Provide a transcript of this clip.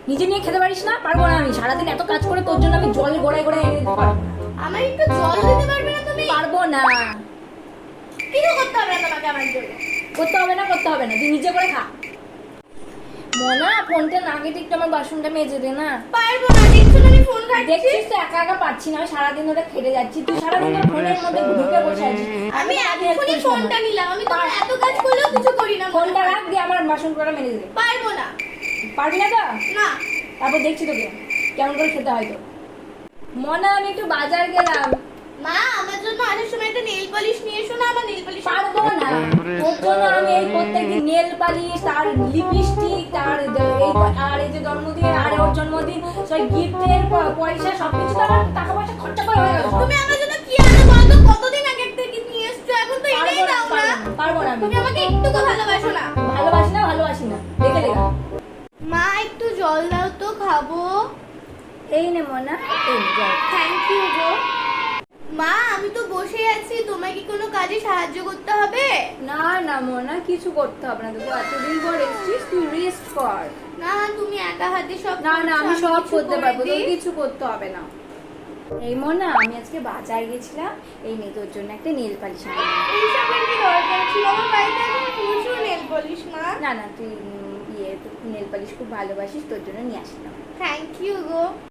নিজে নিয়ে খেতে পারিস না? পারবো না আমি, সারাদিন এত কাজ করে তোর জন্য আমি জল গড়াই গড়াই এনে দিতে পারবো না। আমার একটু জল দিতে পারবে না তুমি? পারবো না। কিছু করতে হবে না তোমাকে আমার জন্য। করতে হবে না, করতে হবে না, তুই নিজে করে খা। মনা, ফোনটা না কেটে একটু আমার বাসনটা মেজে দে না। পারবো না, দেখছো না আমি ফোন ঘাটছি। দেখছিস তো একা একা পারছি না, আমি সারাদিন ধরে খেটে যাচ্ছি, তুই সারাদিন ধরে ফোনের মধ্যে ঢুকে বসে আছিস। আমি এখনই ফোনটা নিলাম, আমি তো এত কাজ করলেও কিছু করি না। ফোনটা রাখ দিয়ে আমার বাসন করা মেজে দে। পারবো না। পারবি না তো? না। তারপর দেখছি তোকে কেমন করে খেতে হয় তো। মনা, আমি একটু বাজার গেলাম। মা, আমার জন্য আসার সময় একটা নেল পলিশ নিয়ে এসো না, আমার নেল পলিশ। পারবো না, তোর জন্য আমি এই প্রত্যেকদিন নেল পালিশ, তার লিপস্টিক, তার আর এই যে জন্মদিন আর ওর জন্মদিন সব গিফটের পয়সা সবকিছু তো আমার টাকা পয়সা খরচা করে হয়ে গেল। তুমি আমার জন্য কি আনো বলো তো? কতদিন আগে থেকে নিয়ে এসছো, এখন তো এটাই দাও না। পারবো না, তুমি আমাকে একটুকু ভালোবাসো না। ভালোবাসি না, ভালোবাসি না, দেখে লেখা। মা, একটু জল দাও তো, খাবো। এই নে মনা, এই নে জল। থ্যাংক ইউ গো। মা, আমি তো বসে আছি, তোমাকে কোনো কাজে সাহায্য করতে হবে? না না মনা, কিছু করতে হবে না, তোকে এতদিন পর এসেছিস, তুই রেস্ট কর। না, তুমি একা হাতে সব না না, আমি করছো, সব কিছু করতে করে পারবো, দিই? তোর কিছু করতে হবে না। এই মনা, আমি আজকে বাজার গেছিলাম, এই নে তোর জন্য একটা নেল পালিশ আনলাম। এইসবের কি দরকার ছিল? আমার বাড়িতে এখন প্রচুর নেল পলিশ। মা, না না, তুই নেল পালিশ খুব ভালোবাসিস, তোর জন্য নিয়ে আসলাম। Thank you go.